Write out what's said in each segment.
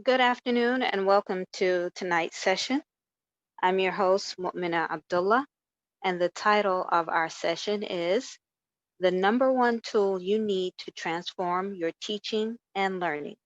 Good afternoon and welcome to tonight's session. I'm your host, Mu'mina Abdullah, and the title of our session is The Number One Tool You Need to Transform Your Teaching and Learning.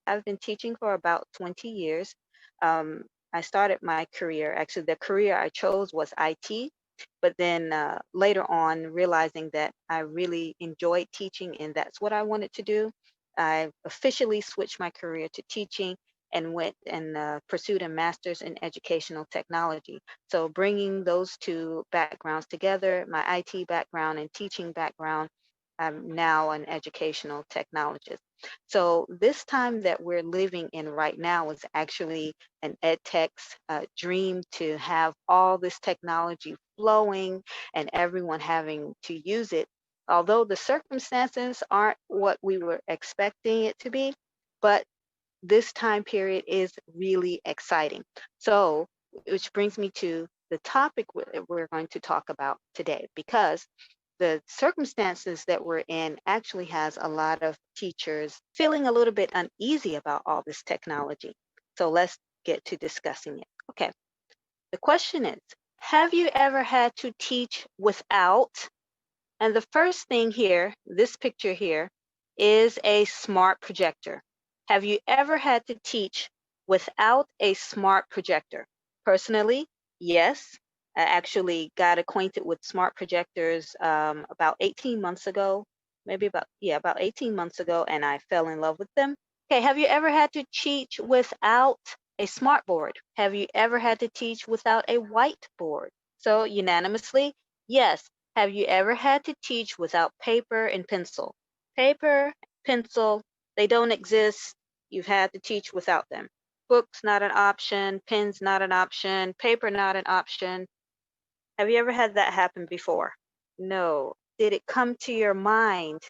I've been teaching for about 20 years. I started my career, actually, the career I chose was IT, but then later on, realizing that I really enjoyed teaching and that's what I wanted to do, I officially switched my career to teaching and went and pursued a master's in educational technology. So, bringing those two backgrounds together, my IT background and teaching background, I'm now an educational technologist. So this time that we're living in right now is actually an ed tech's dream to have all this technology flowing and everyone having to use it. Although the circumstances aren't what we were expecting it to be, but this time period is really exciting. So, which brings me to the topic we're going to talk about today, because the circumstances that we're in actually has a lot of teachers feeling a little bit uneasy about all this technology. So let's get to discussing it. Okay, the question is, have you ever had to teach without? And the first thing here, this picture here, is a smart projector. Have you ever had to teach without a smart projector? Personally, yes. I actually got acquainted with smart projectors about 18 months ago, maybe about 18 months ago, and I fell in love with them. Okay, have you ever had to teach without a smartboard? Have you ever had to teach without a whiteboard? So unanimously, yes. Have you ever had to teach without paper and pencil? Paper, pencil, they don't exist. You've had to teach without them. Books not an option, pens not an option, paper not an option. Have you ever had that happen before? No. Did it come to your mind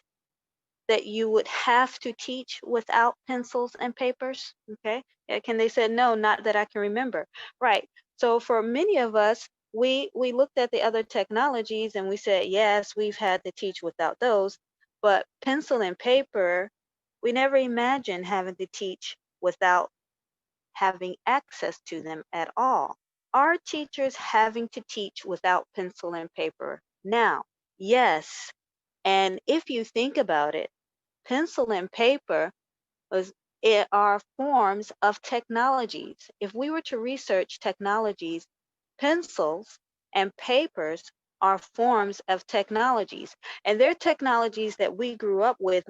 that you would have to teach without pencils and papers? Okay. Can they say no, not that I can remember. Right. So for many of us, we looked at the other technologies and we said, yes, we've had to teach without those, but pencil and paper, we never imagined having to teach without having access to them at all. Are teachers having to teach without pencil and paper now? Yes. And if you think about it, pencil and paper was it are forms of technologies. If we were to research technologies, pencils and papers are forms of technologies. And they're technologies that we grew up with.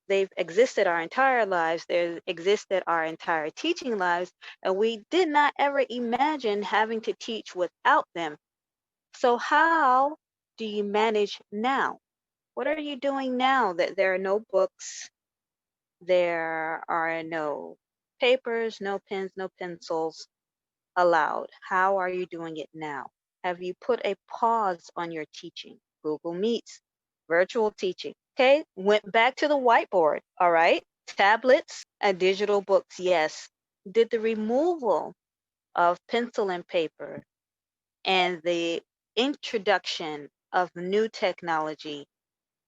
They've existed our entire lives. They've existed our entire teaching lives, and we did not ever imagine having to teach without them. So how do you manage now? What are you doing now that there are no books, there are no papers, no pens, no pencils allowed? How are you doing it now? Have you put a pause on your teaching? Google Meets, virtual teaching. Okay, went back to the whiteboard. All right, tablets and digital books. Yes. Did the removal of pencil and paper and the introduction of new technology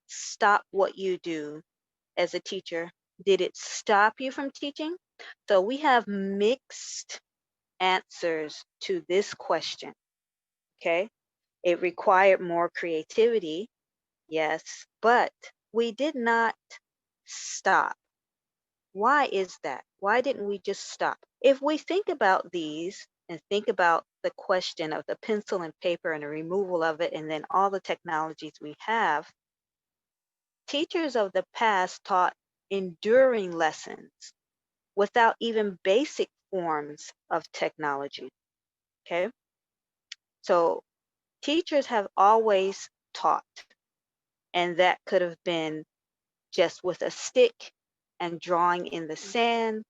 stop what you do as a teacher? Did it stop you from teaching? So we have mixed answers to this question, okay? It required more creativity, yes, but we did not stop. Why is that? Why didn't we just stop? If we think about these and think about the question of the pencil and paper and the removal of it, and then all the technologies we have, teachers of the past taught enduring lessons without even basic forms of technology. Okay. So teachers have always taught, and that could have been just with a stick and drawing in the sand,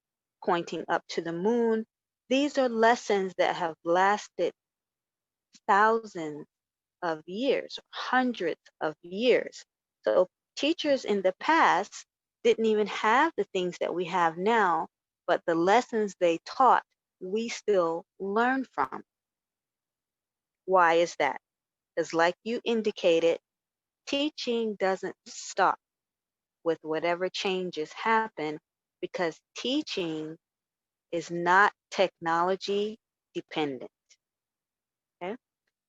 pointing up to the moon. These are lessons that have lasted thousands of years, hundreds of years. So teachers in the past didn't even have the things that we have now, but the lessons they taught, we still learn from. Why is that? Because, like you indicated, teaching doesn't stop with whatever changes happen. because teaching is not technology dependent. Okay?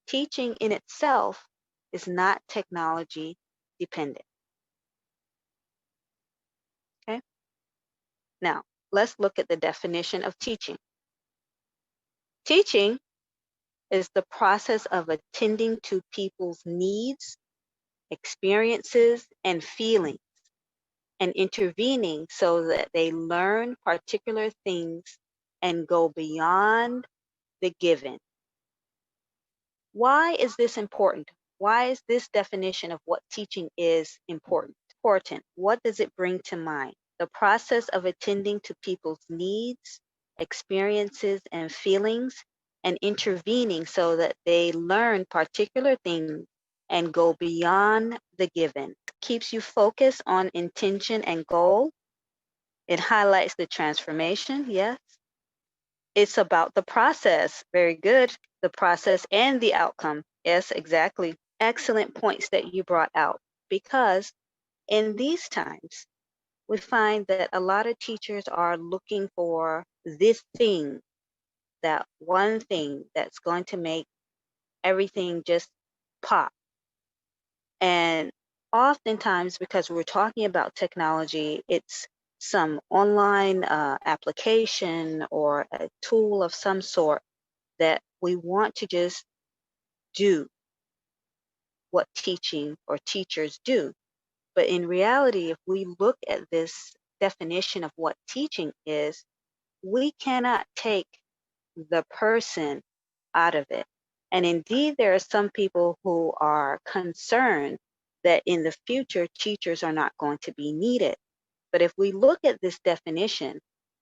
Teaching in itself is not technology dependent. Okay? Now, let's look at the definition of teaching. Teaching is the process of attending to people's needs, experiences, and feelings, and intervening so that they learn particular things and go beyond the given. Why is this important? Why is this definition of what teaching is important? What does it bring to mind? The process of attending to people's needs, experiences, and feelings, and intervening so that they learn particular things and go beyond the given. Keeps you focused on intention and goal. It highlights the transformation, yes. It's about the process. Very good. The process and the outcome. Yes, exactly. Excellent points that you brought out. Because in these times, we find that a lot of teachers are looking for this thing, that one thing that's going to make everything just pop. And oftentimes, because we're talking about technology, it's some online application or a tool of some sort that we want to just do what teaching or teachers do. But in reality, if we look at this definition of what teaching is, we cannot take the person out of it. And indeed, there are some people who are concerned that in the future, teachers are not going to be needed. But if we look at this definition,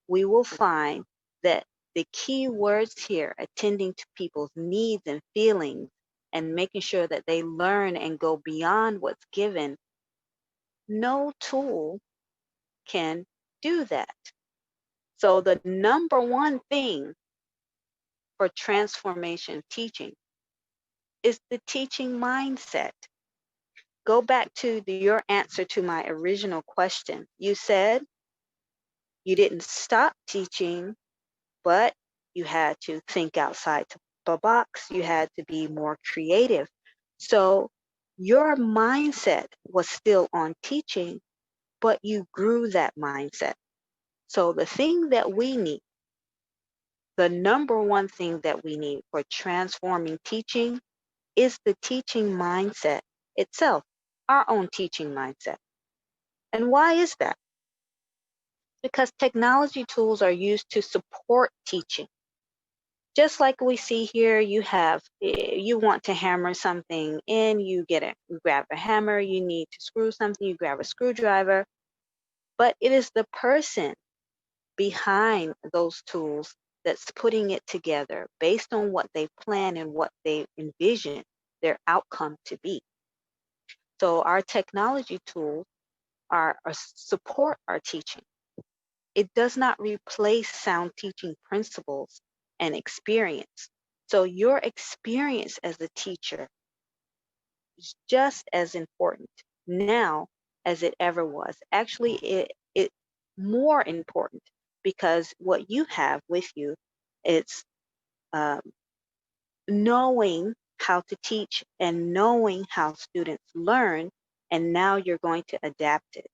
we will find that the key words here, attending to people's needs and feelings and making sure that they learn and go beyond what's given, no tool can do that. So the number one thing for transformation teaching is the teaching mindset. Go back to your answer to my original question. You said you didn't stop teaching, but you had to think outside the box. You had to be more creative. So your mindset was still on teaching, but you grew that mindset. So the thing that we need, the number one thing that we need for transforming teaching is the teaching mindset itself, our own teaching mindset. And why is that? Because technology tools are used to support teaching. Just like we see here, you want to hammer something in, you grab a hammer, you need to screw something, you grab a screwdriver. But it is the person behind those tools that's putting it together based on what they plan and what they envision their outcome to be. So our technology tools are support our teaching. It does not replace sound teaching principles and experience. So your experience as a teacher is just as important now as it ever was. Actually, it more important because what you have with you is um, knowing how to teach and knowing how students learn, and now you're going to adapt it.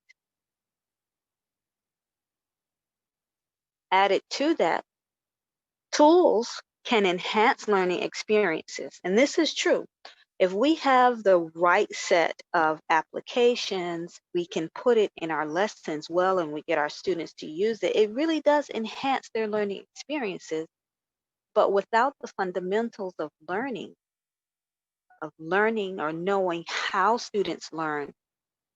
Added to that, tools can enhance learning experiences. And this is true. If we have the right set of applications, we can put it in our lessons well and we get our students to use it. It really does enhance their learning experiences. But without the fundamentals of learning or knowing how students learn,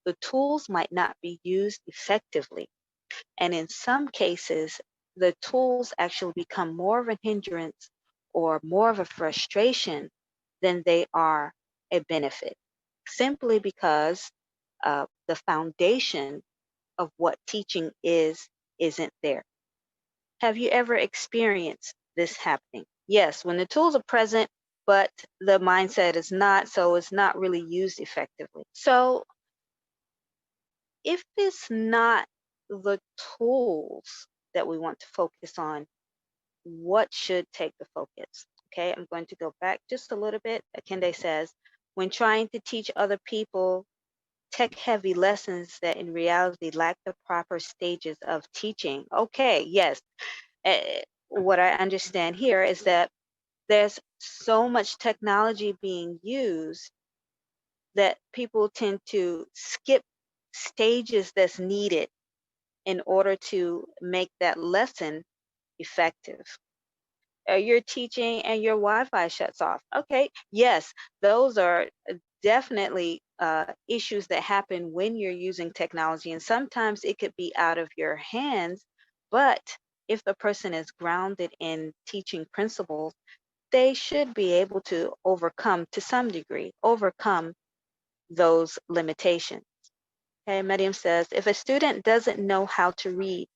the tools might not be used effectively. And in some cases, the tools actually become more of a hindrance or more of a frustration than they are a benefit, simply because the foundation of what teaching isn't there. Have you ever experienced this happening? Yes, when the tools are present, but the mindset is not, so it's not really used effectively. So if it's not the tools that we want to focus on, what should take the focus? Okay, I'm going to go back just a little bit. Kende says, when trying to teach other people tech-heavy lessons that in reality lack the proper stages of teaching. Okay, yes. What I understand here is that there's so much technology being used that people tend to skip stages that's needed in order to make that lesson effective. You're teaching and your Wi-Fi shuts off. Okay, yes, those are definitely issues that happen when you're using technology, and sometimes it could be out of your hands. But if the person is grounded in teaching principles, they should be able to overcome, to some degree, overcome those limitations. Okay, Medium says, if a student doesn't know how to read,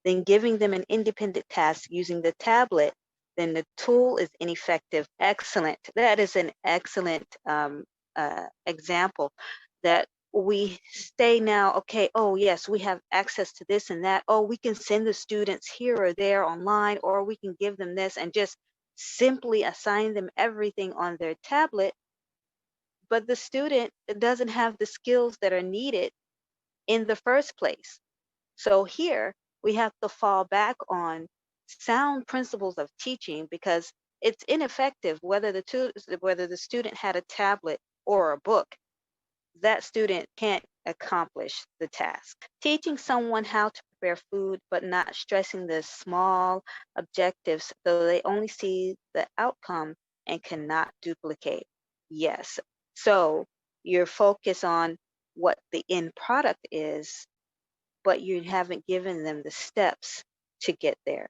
then giving them an independent task using the tablet, then the tool is ineffective. Excellent. That is an excellent example that we stay now, okay, oh yes, we have access to this and that. Oh, we can send the students here or there online, or we can give them this and just simply assign them everything on their tablet. But the student doesn't have the skills that are needed in the first place. So here we have to fall back on sound principles of teaching because it's ineffective whether the student had a tablet or a book. That student can't accomplish the task. Teaching someone how to prepare food but not stressing the small objectives so they only see the outcome and cannot duplicate. Yes. So you're focused on what the end product is, but you haven't given them the steps to get there.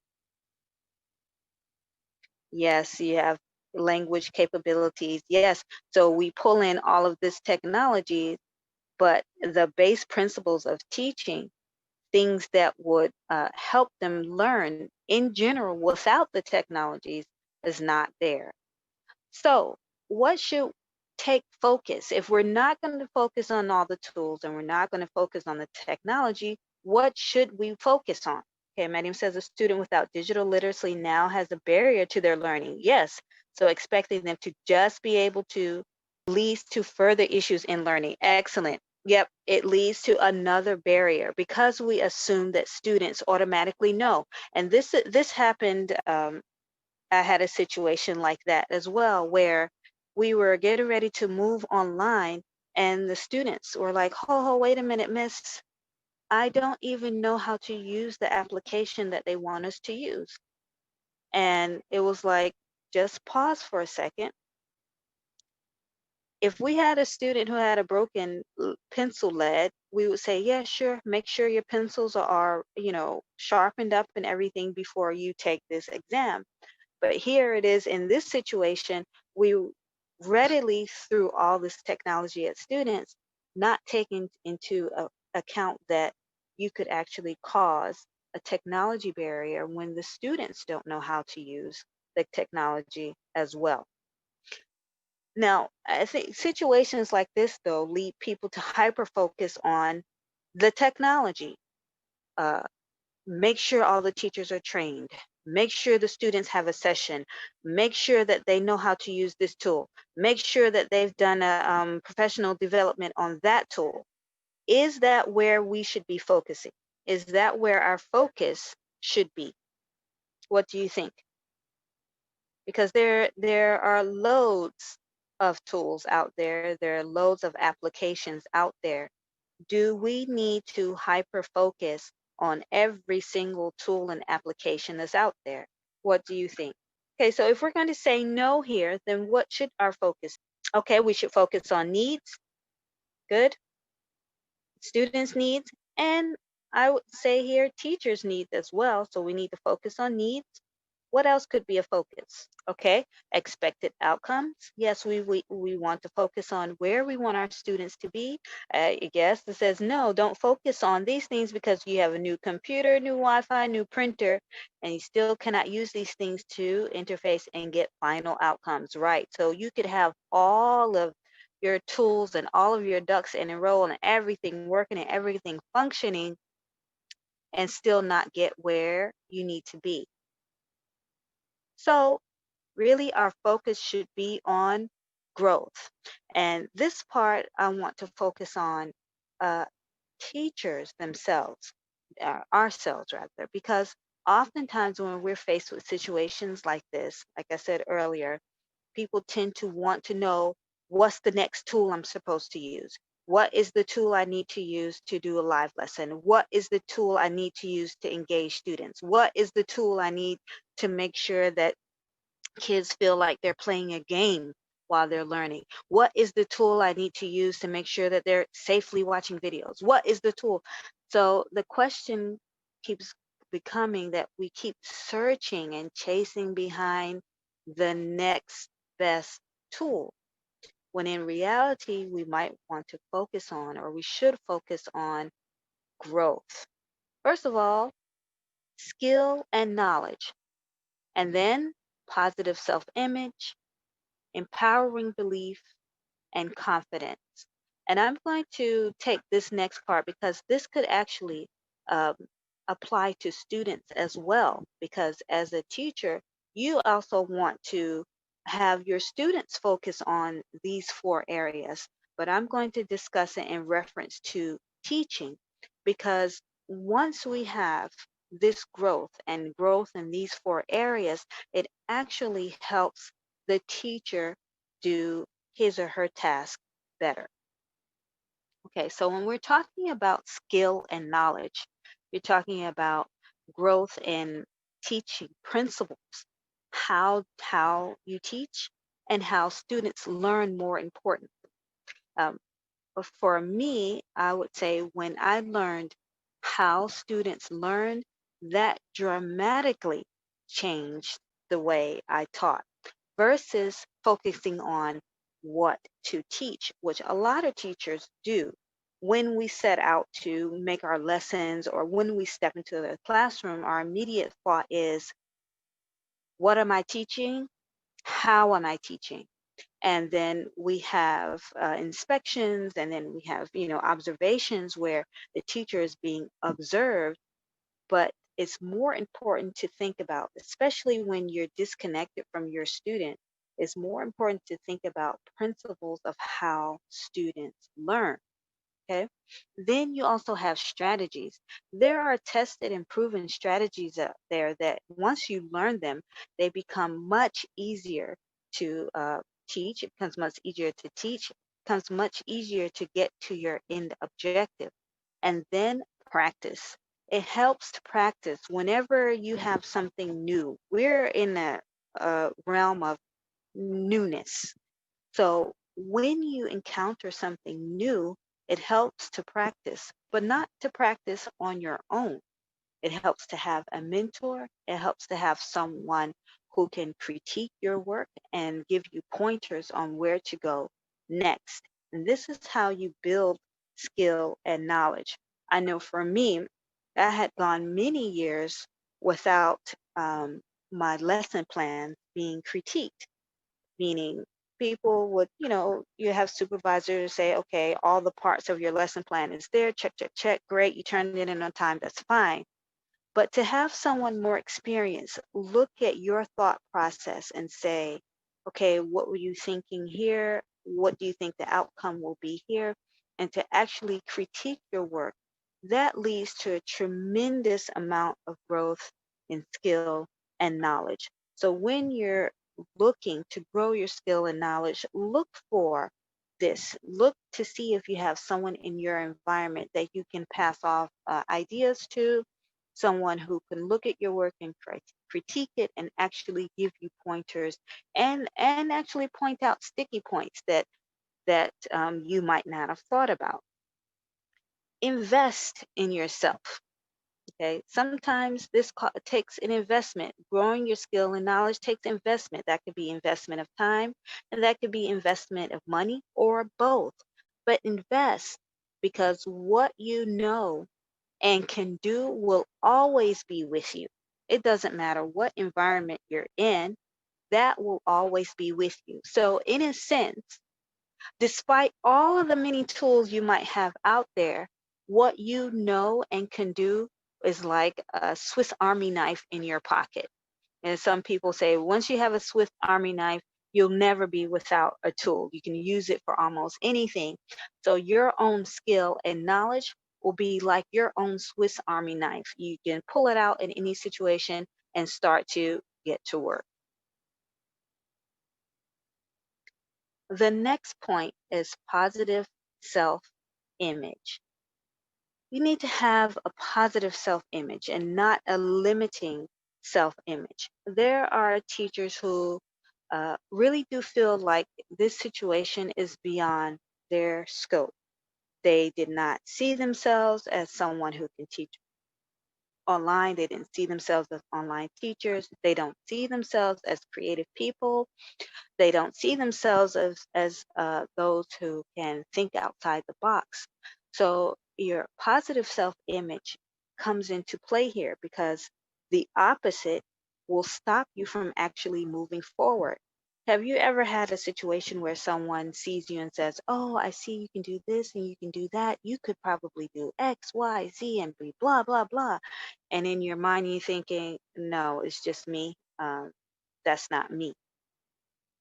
Yes, you have language capabilities. Yes. So we pull in all of this technology, but the base principles of teaching, things that would help them learn in general without the technologies, is not there. So, what should take focus? If we're not going to focus on all the tools and we're not going to focus on the technology, what should we focus on? Okay, Medium says a student without digital literacy now has a barrier to their learning. Yes, so expecting them to just be able to leads to further issues in learning. Excellent. Yep, it leads to another barrier because we assume that students automatically know. And this happened. I had a situation like that as well, where we were getting ready to move online, and the students were like, "Oh, wait a minute, miss. I don't even know how to use the application that they want us to use." And it was like, just pause for a second. If we had a student who had a broken pencil lead, we would say, yeah, sure, make sure your pencils are, sharpened up and everything before you take this exam. But here it is in this situation, we readily threw all this technology at students, not taking into account that you could actually cause a technology barrier when the students don't know how to use the technology as well. Now, I think situations like this, though, lead people to hyper focus on the technology. Uh, Make sure all the teachers are trained. Make sure the students have a session. Make sure that they know how to use this tool. Make sure that they've done a professional development on that tool. Is that where we should be focusing? Is that where our focus should be? What do you think? Because there are loads of tools out there. There are loads of applications out there. Do we need to hyper focus on every single tool and application that's out there? What do you think? Okay, so if we're going to say no here, then what should our focus? Okay, we should focus on needs. Good. Students' needs. And I would say here teachers' needs as well. So we need to focus on needs. What else could be a focus? Okay, expected outcomes. Yes, we want to focus on where we want our students to be. Yes, it says no, don't focus on these things because you have a new computer, new Wi-Fi, new printer, and you still cannot use these things to interface and get final outcomes, right? So you could have all of your tools and all of your ducks in a row and everything working and everything functioning, and still not get where you need to be. So, really, our focus should be on growth. And this part, I want to focus on uh, teachers themselves, ourselves rather, because oftentimes when we're faced with situations like this, like I said earlier, people tend to want to know what's the next tool I'm supposed to use. What is the tool I need to use to do a live lesson? What is the tool I need to use to engage students? What is the tool I need to make sure that kids feel like they're playing a game while they're learning? What is the tool I need to use to make sure that they're safely watching videos? What is the tool? So the question keeps becoming that we keep searching and chasing behind the next best tool, when in reality, we might want to focus on, or we should focus on, growth. First of all, skill and knowledge, and then positive self image, empowering belief, and confidence. And I'm going to take this next part because this could actually um, apply to students as well. Because as a teacher, you also want to have your students focus on these four areas. But I'm going to discuss it in reference to teaching, because once we have this growth in these four areas, it actually helps the teacher do his or her task better. Okay, so when we're talking about skill and knowledge, you're talking about growth in teaching principles, how you teach, and how students learn, more important. Um, but for me, I would say when I learned how students learn, that dramatically changed the way I taught, versus focusing on what to teach, which a lot of teachers do. When we set out to make our lessons, or when we step into the classroom, our immediate thought is, what am I teaching? How am I teaching? And then we have inspections, and then we have, observations where the teacher is being observed. But it's more important to think about, especially when you're disconnected from your student, it's more important to think about principles of how students learn. Okay. Then you also have strategies. There are tested and proven strategies out there that once you learn them, they become much easier to teach. It becomes much easier to teach, it becomes much easier to get to your end objective. And then practice. It helps to practice whenever you have something new. We're in a realm of newness. So when you encounter something new, it helps to practice, but not to practice on your own. It helps to have a mentor. It helps to have someone who can critique your work and give you pointers on where to go next. And this is how you build skill and knowledge. I know for me, I had gone many years without my lesson plans being critiqued, meaning people would, you have supervisors say, okay, all the parts of your lesson plan is there, check, check, check, great, you turned it in on time, that's fine. But to have someone more experienced look at your thought process and say, okay, what were you thinking here? What do you think the outcome will be here? And to actually critique your work, that leads to a tremendous amount of growth in skill and knowledge. So when you're looking to grow your skill and knowledge, look for this. Look to see if you have someone in your environment that you can pass off ideas to, someone who can look at your work and critique it and actually give you pointers, and actually point out sticky points that you might not have thought about. Invest in yourself. Okay, sometimes this takes an investment. Growing your skill and knowledge takes investment. That could be investment of time, and that could be investment of money, or both. But invest, because what you know and can do will always be with you. It doesn't matter what environment you're in, that will always be with you. So, in a sense, despite all of the many tools you might have out there, what you know and can do is like a Swiss Army knife in your pocket. And some people say once you have a Swiss Army knife, you'll never be without a tool. You can use it for almost anything. So your own skill and knowledge will be like your own Swiss Army knife. You can pull it out in any situation and start to get to work. The next point is positive self image. You need to have a positive self image and not a limiting self image. There are teachers who really do feel like this situation is beyond their scope. They did not see themselves as someone who can teach online. They didn't see themselves as online teachers. They don't see themselves as creative people. They don't see themselves as those who can think outside the box. So your positive self-image comes into play here because the opposite will stop you from actually moving forward. Have you ever had a situation where someone sees you and says, "Oh, I see you can do this and you can do that. You could probably do X, Y, Z, and be blah, blah, blah." And in your mind, you're thinking, "No, it's just me. That's not me."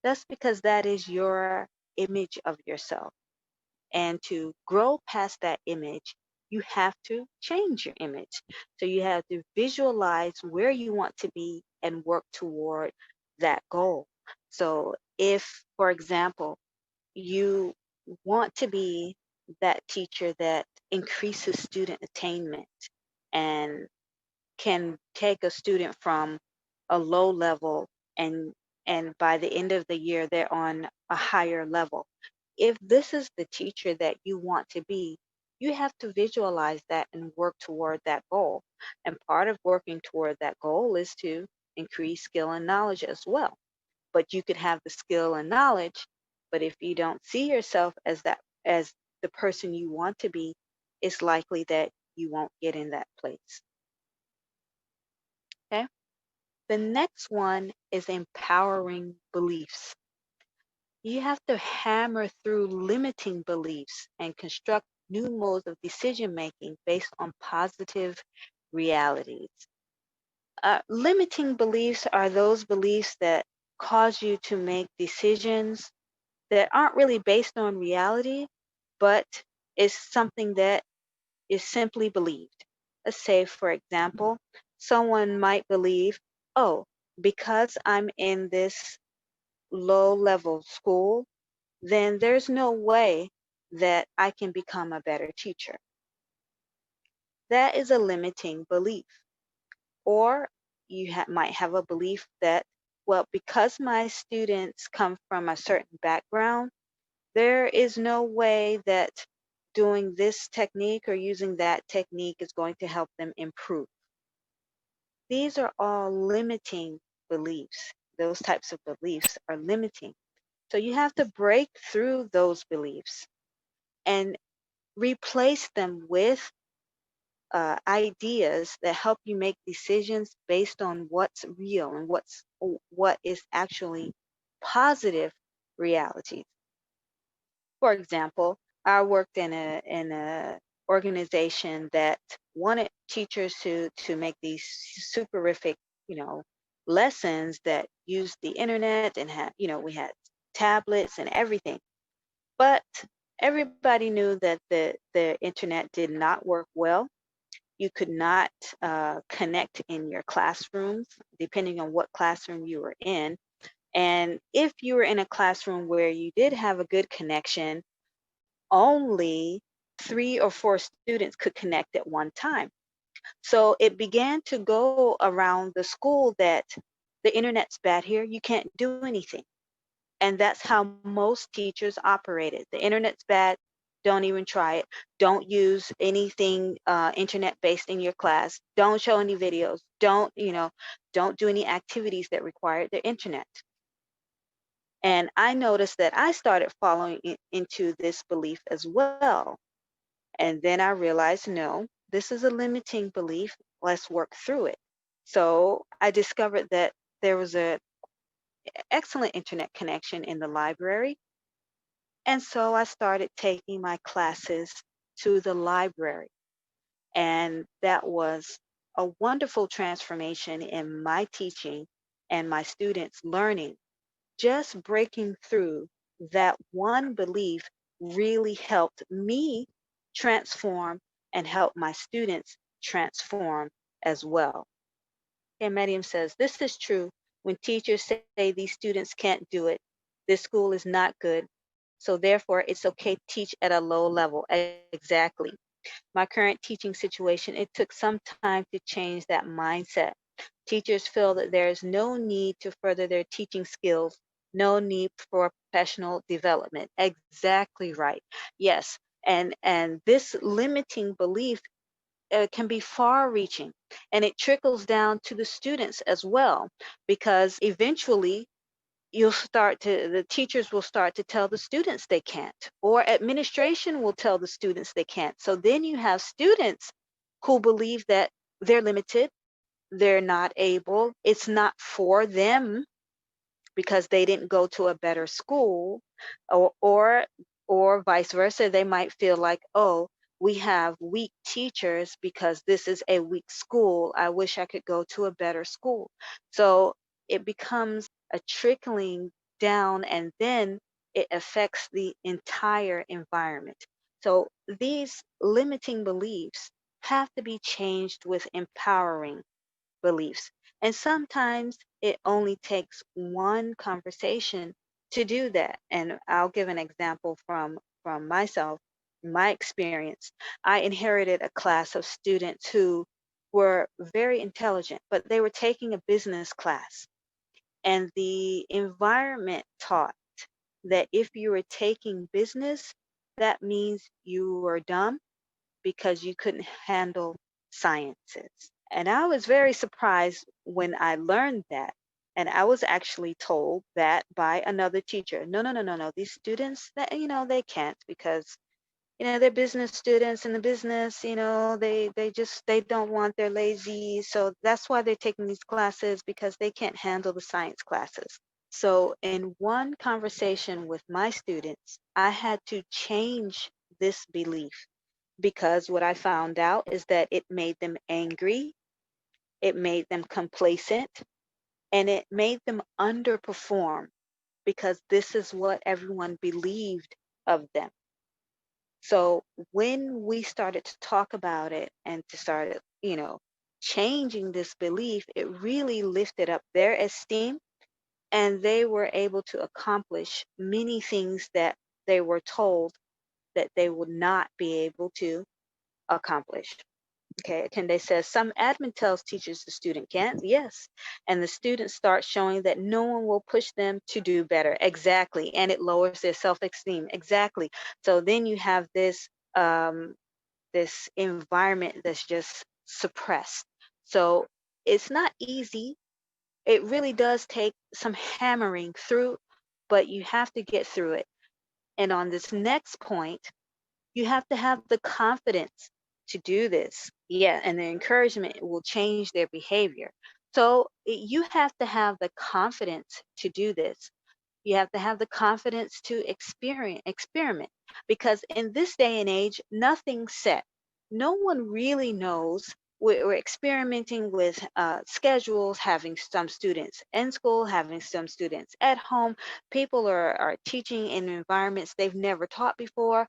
That's because that is your image of yourself. And to grow past that image, you have to change your image. So you have to visualize where you want to be and work toward that goal. So if, for example, you want to be that teacher that increases student attainment and can take a student from a low level and by the end of the year they're on a higher level. If this is the teacher that you want to be, you have to visualize that and work toward that goal. And part of working toward that goal is to increase skill and knowledge as well. But you could have the skill and knowledge, but if you don't see yourself as that, as the person you want to be, it's likely that you won't get in that place. Okay. The next one is empowering beliefs. You have to hammer through limiting beliefs and construct new modes of decision making based on positive realities. Limiting beliefs are those beliefs that cause you to make decisions that aren't really based on reality, but is something that is simply believed. Let's say, for example, someone might believe, oh, because I'm in this low level school, then there's no way that I can become a better teacher. That is a limiting belief. Or you might have a belief that, well, because my students come from a certain background, there is no way that doing this technique or using that technique is going to help them improve. These are all limiting beliefs. Those types of beliefs are limiting. So you have to break through those beliefs and replace them with ideas that help you make decisions based on what's real and what is actually positive reality. For example, I worked in a organization that wanted teachers to make these superific, you know, lessons that used the internet and had, we had tablets and everything. But everybody knew that the internet did not work well. You could not connect in your classrooms, depending on what classroom you were in. And if you were in a classroom where you did have a good connection, only 3 or 4 students could connect at one time. So it began to go around the school that the internet's bad here, you can't do anything. And that's how most teachers operated. The internet's bad, don't even try it. Don't use anything internet based in your class. Don't show any videos. Don't do any activities that require the internet. And I noticed that I started following into this belief as well. And then I realized, no, this is a limiting belief. Let's work through it. So I discovered that there was an excellent internet connection in the library. And so I started taking my classes to the library. And that was a wonderful transformation in my teaching and my students learning. Just breaking through that one belief really helped me transform and help my students transform as well. And Medium says, this is true. When teachers say these students can't do it, this school is not good. So therefore, it's okay to teach at a low level. Exactly. My current teaching situation, it took some time to change that mindset. Teachers feel that there is no need to further their teaching skills, no need for professional development. Exactly right. Yes. And this limiting belief can be far reaching, and it trickles down to the students as well, because eventually the teachers will start to tell the students they can't, or administration will tell the students they can't. So then you have students who believe that they're limited, they're not able, it's not for them because they didn't go to a better school, or or vice versa. They might feel like, oh, we have weak teachers because this is a weak school. I wish I could go to a better school. So it becomes a trickling down, and then it affects the entire environment. So these limiting beliefs have to be changed with empowering beliefs. And sometimes it only takes one conversation to do that. And I'll give an example from myself, my experience. I inherited a class of students who were very intelligent, but they were taking a business class. And the environment taught that if you were taking business, that means you were dumb because you couldn't handle sciences. And I was very surprised when I learned that. And I was actually told that by another teacher. No, no, no, no, no. These students, that they can't because they're business students, and the business, they don't want, they're lazy. So that's why they're taking these classes, because they can't handle the science classes. So in one conversation with my students, I had to change this belief, because what I found out is that it made them angry, it made them complacent, and it made them underperform, because this is what everyone believed of them. So when we started to talk about it and to start, changing this belief, it really lifted up their esteem, and they were able to accomplish many things that they were told that they would not be able to accomplish. Okay, Kende says some admin tells teachers the student can't. Yes. And the students start showing that no one will push them to do better. Exactly. And it lowers their self-esteem. Exactly. So then you have this environment that's just suppressed. So it's not easy. It really does take some hammering through, but you have to get through it. And on this next point, you have to have the confidence to do this. Yeah, and the encouragement will change their behavior. So you have to have the confidence to do this. You have to have the confidence to experiment, because in this day and age, nothing's set. No one really knows. We're experimenting with schedules, having some students in school, having some students at home. People are teaching in environments they've never taught before.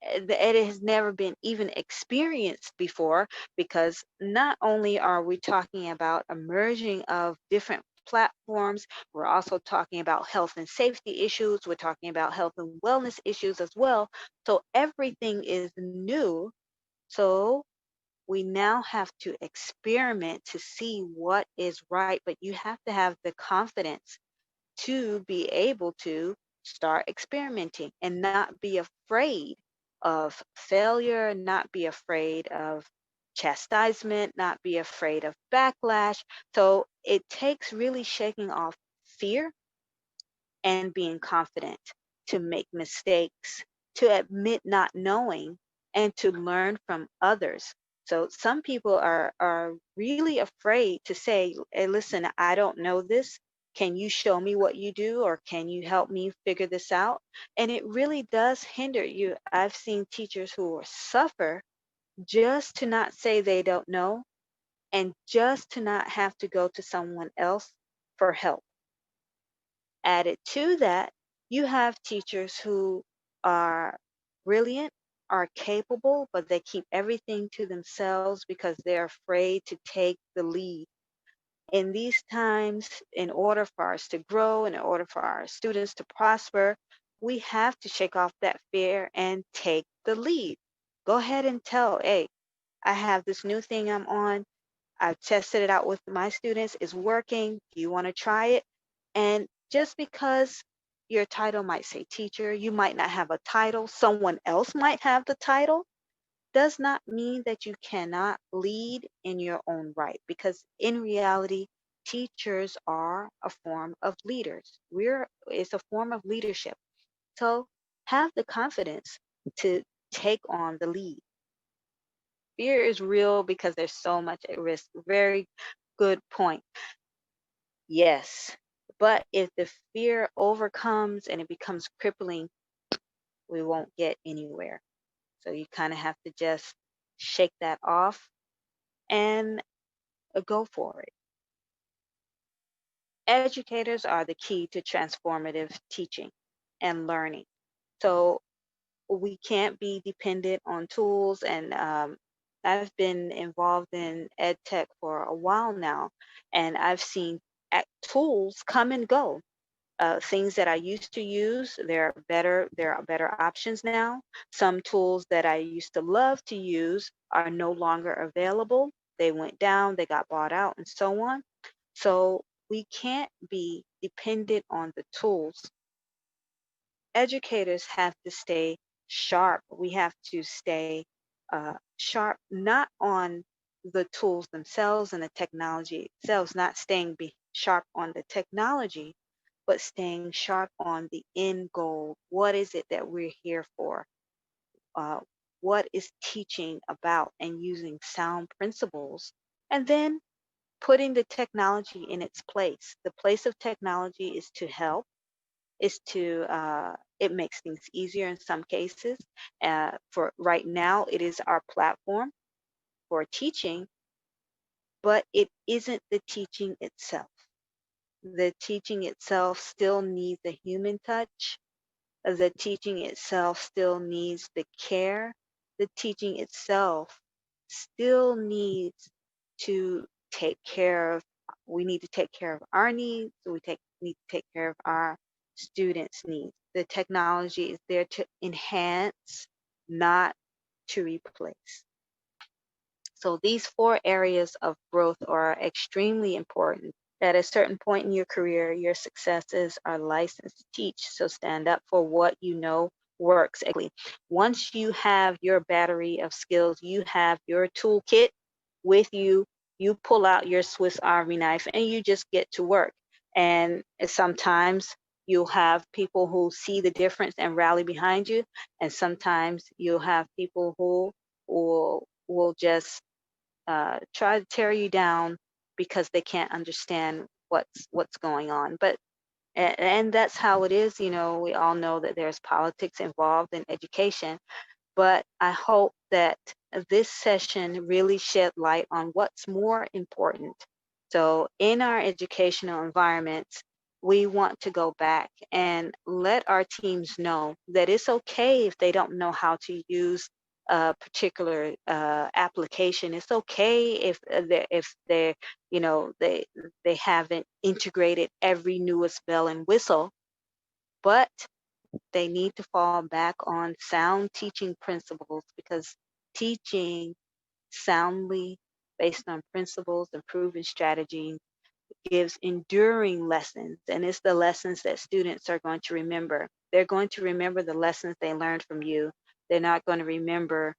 It has never been even experienced before, because not only are we talking about a merging of different platforms, we're also talking about health and safety issues. We're talking about health and wellness issues as well. So everything is new. So we now have to experiment to see what is right, but you have to have the confidence to be able to start experimenting and not be afraid of failure, not be afraid of chastisement, not be afraid of backlash. So it takes really shaking off fear and being confident to make mistakes, to admit not knowing, and to learn from others. So some people are really afraid to say, hey, listen, I don't know this. Can you show me what you do, or can you help me figure this out? And it really does hinder you. I've seen teachers who suffer just to not say they don't know, and just to not have to go to someone else for help. Added to that, you have teachers who are brilliant, are capable, but they keep everything to themselves because they're afraid to take the lead. In these times, in order for us to grow, in order for our students to prosper, we have to shake off that fear and take the lead. Go ahead and tell, hey, I have this new thing I'm on. I've tested it out with my students. It's working. Do you want to try it? And just because your title might say teacher, you might not have a title, someone else might have the title, does not mean that you cannot lead in your own right. Because in reality, teachers are a form of leaders. It's a form of leadership. So have the confidence to take on the lead. Fear is real because there's so much at risk. Very good point. Yes. But if the fear overcomes and it becomes crippling, we won't get anywhere. So you kind of have to just shake that off and go for it. Educators are the key to transformative teaching and learning. So we can't be dependent on tools. And I've been involved in ed tech for a while now, and I've seen tools come and go. Things that I used to use, there are better options now. Some tools that I used to love to use are no longer available. They went down, they got bought out, and so on. So we can't be dependent on the tools. Educators have to stay sharp. We have to stay sharp, not on the tools themselves and the technology itself, not staying sharp on the technology, but staying sharp on the end goal. What is it that we're here for? Uh, what is teaching about, and using sound principles, and then putting the technology in its place. The place of technology is to help, is to it makes things easier in some cases. For right now, it is our platform for teaching, but it isn't the teaching itself. The teaching itself still needs a human touch. The teaching itself still needs the care. The teaching itself still needs to take care of, we need to take care of our needs. Need to take care of our students' needs. The technology is there to enhance, not to replace. So these four areas of growth are extremely important. At a certain point in your career, your successes are licensed to teach. So stand up for what you know works. Once you have your battery of skills, you have your toolkit with you, you pull out your Swiss Army knife and you just get to work. And sometimes you'll have people who see the difference and rally behind you. And sometimes you'll have people who will just try to tear you down because they can't understand what's going on. But and that's how it is. You know, we all know that there's politics involved in education, but I hope that this session really shed light on what's more important. So in our educational environments, we want to go back and let our teams know that it's okay if they don't know how to use a particular application. It's okay if they they haven't integrated every newest bell and whistle, but they need to fall back on sound teaching principles, because teaching soundly based on principles and proven strategies gives enduring lessons. And it's the lessons that students are going to remember. They're going to remember the lessons they learned from you. They're not going to remember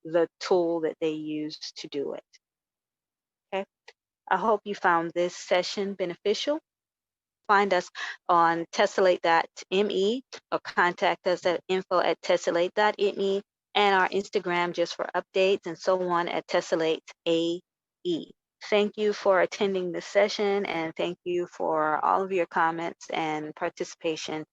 the tool that they used to do it. Okay. I hope you found this session beneficial. Find us on tesselate.me or contact us at info@tesselate.me, and our Instagram just for updates and so on at TessellateAE. Thank you for attending this session, and thank you for all of your comments and participation